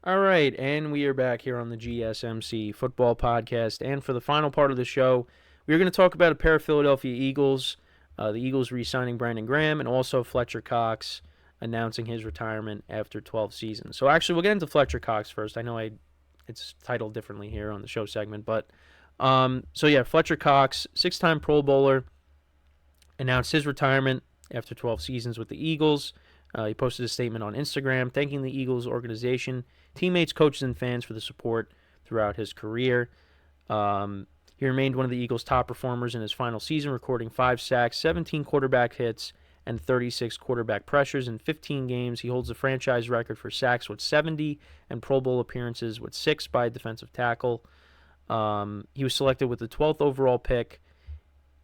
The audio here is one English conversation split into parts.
All right, and we are back here on the GSMC Football Podcast. And for the final part of the show, we're going to talk about a pair of Philadelphia Eagles, the Eagles re-signing Brandon Graham, and also Fletcher Cox announcing his retirement after 12 seasons. So actually, we'll get into Fletcher Cox first. I know it's titled differently here on the show segment, but Fletcher Cox, six-time Pro Bowler, announced his retirement after 12 seasons with the Eagles. He posted a statement on Instagram thanking the Eagles organization, teammates, coaches, and fans for the support throughout his career. He remained one of the Eagles' top performers in his final season, recording 5 sacks, 17 quarterback hits, and 36 quarterback pressures in 15 games. He holds the franchise record for sacks with 70 and Pro Bowl appearances with 6 by a defensive tackle. He was selected with the 12th overall pick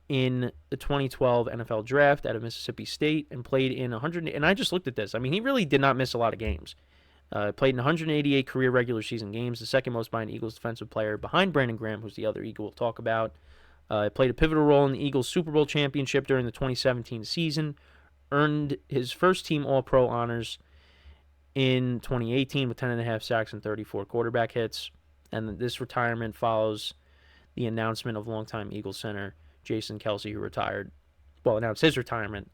in the 2012 NFL Draft out of Mississippi State and played in 100. And I just looked at this. I mean, he really did not miss a lot of games. Played in 188 career regular season games, the second most by an Eagles defensive player behind Brandon Graham, who's the other Eagle we'll talk about. Played a pivotal role in the Eagles Super Bowl championship during the 2017 season. Earned his first team All-Pro honors in 2018 with 10.5 sacks and 34 quarterback hits. And this retirement follows the announcement of longtime Eagles center Jason Kelce, who announced his retirement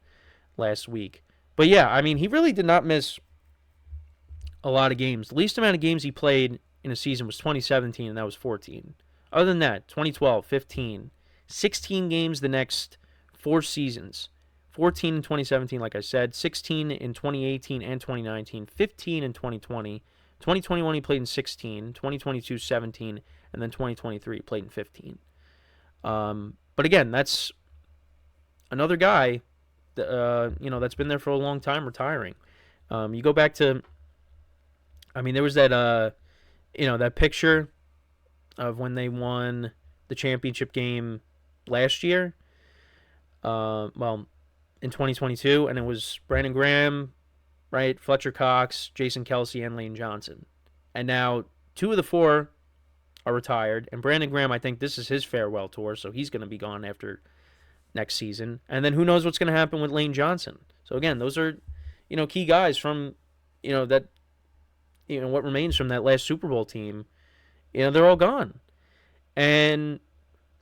last week. But yeah, I mean, he really did not miss a lot of games. The least amount of games he played in a season was 2017, and that was 14. Other than that, 2012, 15, 16 games the next 4 seasons. 14 in 2017, like I said, 16 in 2018 and 2019, 15 in 2020. 2021 he played in 16, 2022 17, and then 2023 he played in 15. But again, that's another guy that's been there for a long time retiring. You go back to, I mean, there was that that picture of when they won the championship game last year. In 2022, and it was Brandon Graham, right, Fletcher Cox, Jason Kelce, and Lane Johnson. And now 2 of the 4 are retired, and Brandon Graham, I think this is his farewell tour, so he's going to be gone after next season. And then who knows what's going to happen with Lane Johnson. So again, those are, key guys from, what remains from that last Super Bowl team. They're all gone. And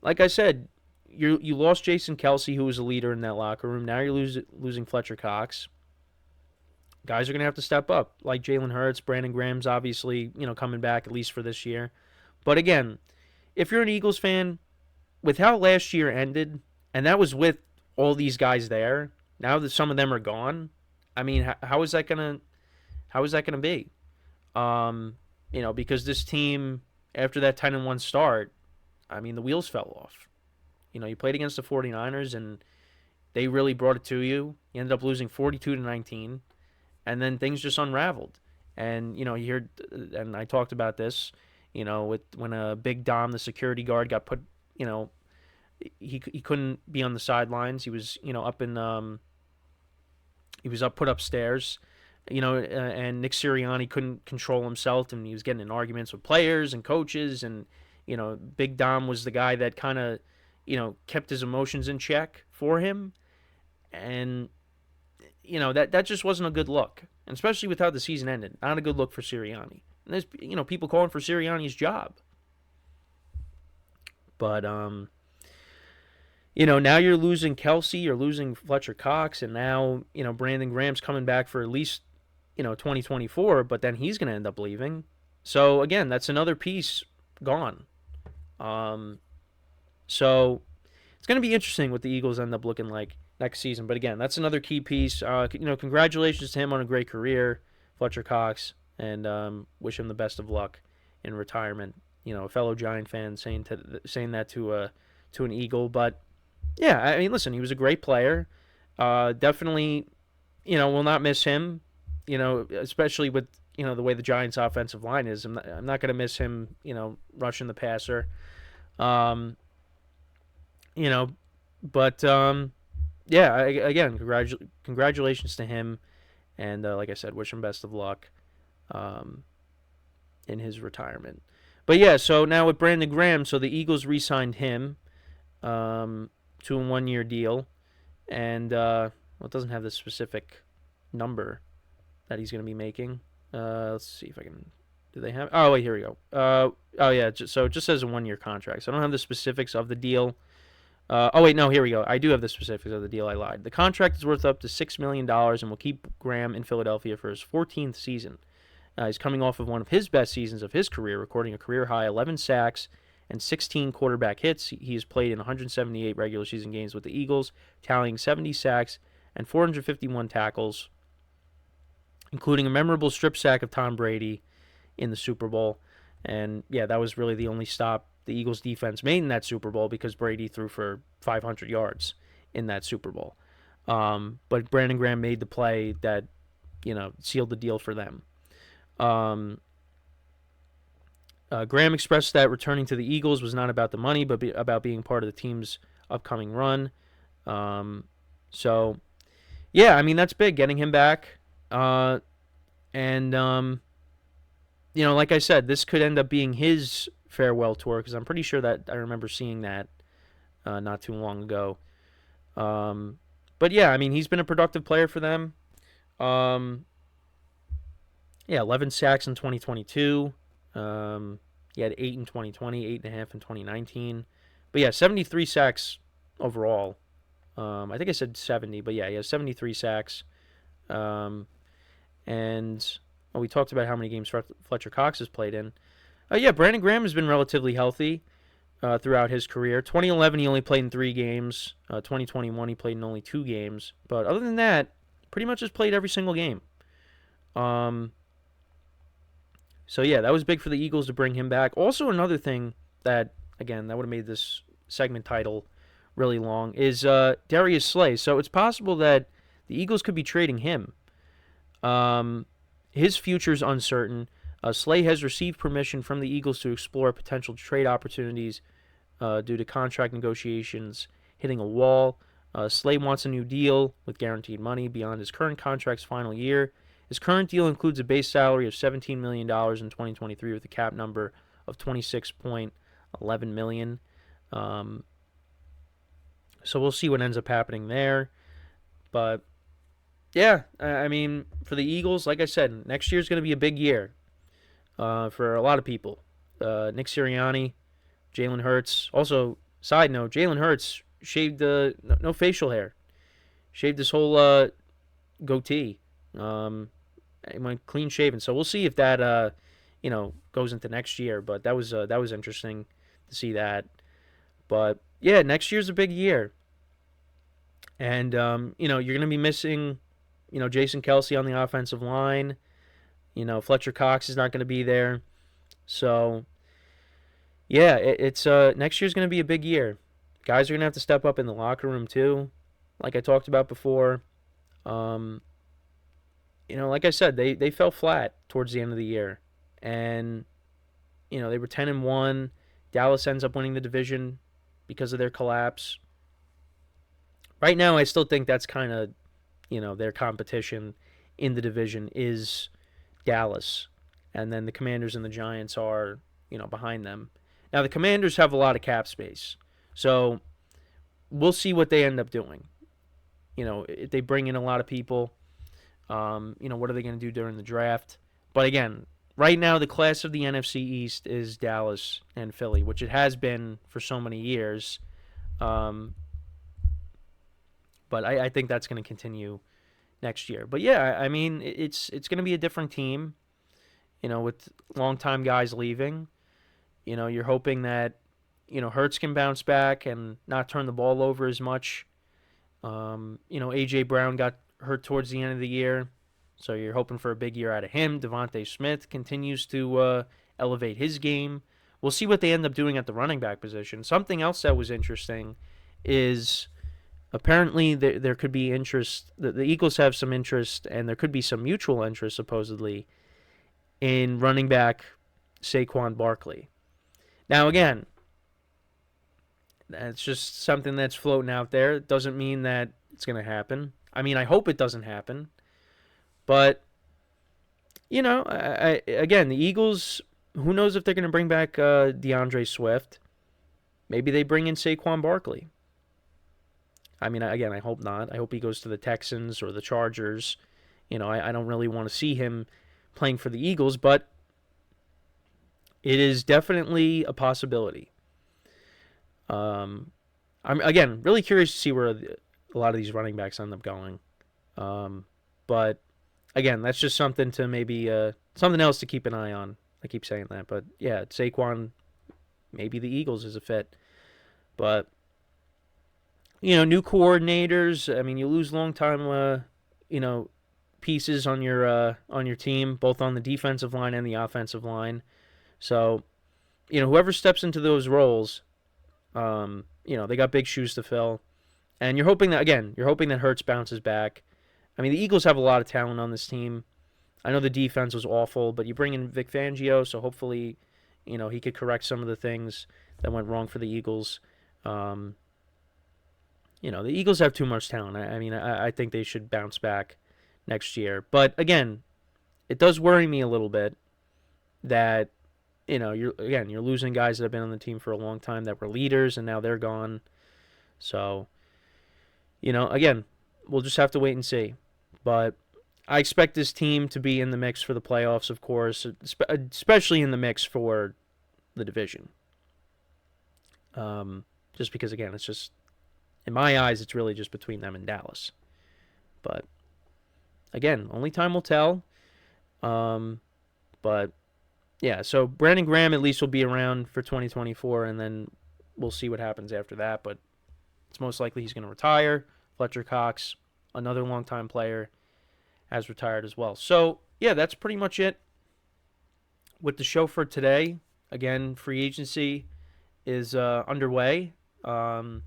like I said, you lost Jason Kelce, who was a leader in that locker room. Now you're losing Fletcher Cox. Guys are going to have to step up, like Jalen Hurts. Brandon Graham's obviously, coming back at least for this year. But again, if you're an Eagles fan, with how last year ended, and that was with all these guys there, now that some of them are gone, I mean, how is that gonna be? Because this team, after that 10-1 start, I mean, the wheels fell off. You played against the 49ers, and they really brought it to you. You ended up losing 42-19, and then things just unraveled. And, you heard, and I talked about this, with when Big Dom, the security guard, got put, he couldn't be on the sidelines. He was, put upstairs, and Nick Sirianni couldn't control himself, and he was getting in arguments with players and coaches, and, Big Dom was the guy that kind of, kept his emotions in check for him. And, that just wasn't a good look. And especially with how the season ended. Not a good look for Sirianni. And there's, people calling for Sirianni's job. But, now you're losing Kelce, you're losing Fletcher Cox, and now, Brandon Graham's coming back for at least, 2024, but then he's going to end up leaving. So, again, that's another piece gone. So it's going to be interesting what the Eagles end up looking like next season. But again, that's another key piece. Congratulations to him on a great career, Fletcher Cox, and wish him the best of luck in retirement. A fellow Giant fan saying that to an Eagle. But yeah, I mean, listen, he was a great player. Definitely, we'll not miss him. Especially with the way the Giants' offensive line is. I'm not going to miss him. Rushing the passer. Again, congratulations to him, and like I said, wish him best of luck in his retirement. But yeah, so now with Brandon Graham, so the Eagles re-signed him to a 1-year deal, and it doesn't have the specific number that he's going to be making. Let's see if I can Do they have? Oh, wait, here we go. Oh, yeah, so it just says a 1-year contract. So I don't have the specifics of the deal. Oh, wait, no, here we go. I do have the specifics of the deal. I lied. The contract is worth up to $6 million and will keep Graham in Philadelphia for his 14th season. He's coming off of one of his best seasons of his career, recording a career-high 11 sacks and 16 quarterback hits. He has played in 178 regular season games with the Eagles, tallying 70 sacks and 451 tackles, including a memorable strip sack of Tom Brady in the Super Bowl. And, yeah, that was really the only stop the Eagles defense made in that Super Bowl because Brady threw for 500 yards in that Super Bowl. But Brandon Graham made the play that, sealed the deal for them. Graham expressed that returning to the Eagles was not about the money, but about being part of the team's upcoming run. So, yeah, I mean, that's big, getting him back. Like I said, this could end up being his farewell tour because I'm pretty sure that I remember seeing that not too long ago. But, yeah, I mean, he's been a productive player for them. 11 sacks in 2022. He had 8 in 2020, 8.5 in 2019. But, yeah, 73 sacks overall. I think I said 70, but, yeah, he has 73 sacks. We talked about how many games Fletcher Cox has played in. Brandon Graham has been relatively healthy throughout his career. 2011, he only played in 3 games. 2021, he played in only 2 games. But other than that, pretty much has played every single game. So, yeah, that was big for the Eagles to bring him back. Also, another thing that, again, that would have made this segment title really long, is Darius Slay. So it's possible that the Eagles could be trading him. His future is uncertain. Slay has received permission from the Eagles to explore potential trade opportunities due to contract negotiations hitting a wall. Slay wants a new deal with guaranteed money beyond his current contract's final year. His current deal includes a base salary of $17 million in 2023 with a cap number of $26.11 million. So we'll see what ends up happening there. But, yeah, I mean, for the Eagles, like I said, next year is going to be a big year for a lot of people. Nick Sirianni, Jalen Hurts. Also, side note, Jalen Hurts shaved no facial hair. Shaved his whole goatee. He went clean shaven. So we'll see if that goes into next year. But that was interesting to see that. But yeah, next year's a big year. And you're gonna be missing, Jason Kelce on the offensive line. Fletcher Cox is not gonna be there. So yeah, it's next year's gonna be a big year. Guys are gonna have to step up in the locker room too, like I talked about before. Like I said, they fell flat towards the end of the year, and they were 10-1. Dallas ends up winning the division because of their collapse. Right now, I still think that's kind of, their competition in the division is Dallas, and then the Commanders and the Giants are, behind them. Now, the Commanders have a lot of cap space, so we'll see what they end up doing. If they bring in a lot of people, what are they going to do during the draft? But again, right now, the class of the NFC East is Dallas and Philly, which it has been for so many years. But I think that's going to continue next year. But yeah, I mean, it's going to be a different team, with longtime guys leaving. You're hoping that, Hurts can bounce back and not turn the ball over as much. A.J. Brown got hurt towards the end of the year, so you're hoping for a big year out of him. Devontae Smith continues to elevate his game. We'll see what they end up doing at the running back position. Something else that was interesting is apparently there could be interest. The Eagles have some interest, and there could be some mutual interest, supposedly, in running back Saquon Barkley. Now, again, that's just something that's floating out there. It doesn't mean that it's going to happen. I mean, I hope it doesn't happen. But, again, the Eagles, who knows if they're going to bring back DeAndre Swift. Maybe they bring in Saquon Barkley. I mean, again, I hope not. I hope he goes to the Texans or the Chargers. I don't really want to see him playing for the Eagles, but It is definitely a possibility. I'm again really curious to see where a lot of these running backs end up going. But again, that's just something to maybe something else to keep an eye on. I keep saying that, but yeah, Saquon, maybe the Eagles is a fit. But new coordinators. I mean, you lose long time, pieces on your team, both on the defensive line and the offensive line. So, whoever steps into those roles, they got big shoes to fill. And you're hoping that Hurts bounces back. I mean, the Eagles have a lot of talent on this team. I know the defense was awful, but you bring in Vic Fangio, so hopefully, he could correct some of the things that went wrong for the Eagles. The Eagles have too much talent. I think they should bounce back next year. But again, it does worry me a little bit that you're losing guys that have been on the team for a long time that were leaders, and now they're gone. So, again, we'll just have to wait and see. But I expect this team to be in the mix for the playoffs, of course, especially in the mix for the division. Just because, again, it's just, in my eyes, it's really just between them and Dallas. But, again, only time will tell. But, yeah, so Brandon Graham at least will be around for 2024, and then we'll see what happens after that. But it's most likely he's going to retire. Fletcher Cox, another longtime player, has retired as well. So, yeah, that's pretty much it with the show for today. Again, free agency is underway. I'll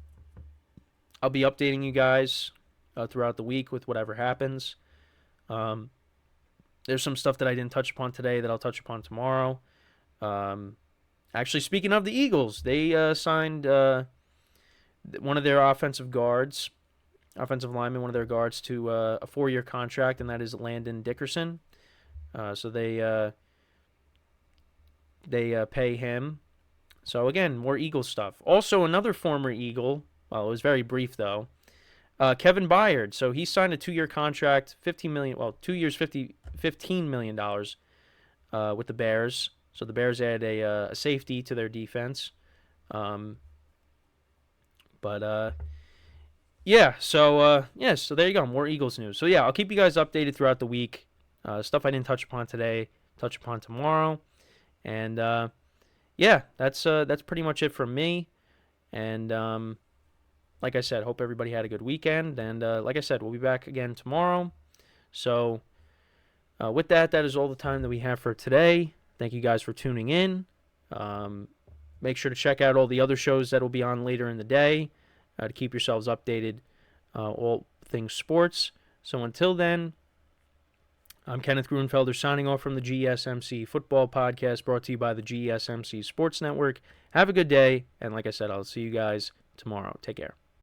be updating you guys throughout the week with whatever happens. There's some stuff that I didn't touch upon today that I'll touch upon tomorrow. Actually, speaking of the Eagles, they signed one of their offensive linemen, one of their guards, to a 4-year contract, and that is Landon Dickerson. So they pay him. So again, more Eagle stuff. Also, another former Eagle. Well, it was very brief though. Kevin Byard. So he signed a 2-year contract, $15 million. Well, 2 years, $15 million with the Bears. So the Bears add a safety to their defense. Yeah. So so there you go. More Eagles news. So yeah, I'll keep you guys updated throughout the week. Stuff I didn't touch upon today, touch upon tomorrow, and that's pretty much it from me. And like I said, hope everybody had a good weekend. And like I said, we'll be back again tomorrow. So with that is all the time that we have for today. Thank you guys for tuning in. Make sure to check out all the other shows that will be on later in the day to keep yourselves updated, all things sports. So until then, I'm Kenneth Grunfelder signing off from the GSMC Football Podcast, brought to you by the GSMC Sports Network. Have a good day, and like I said, I'll see you guys tomorrow. Take care.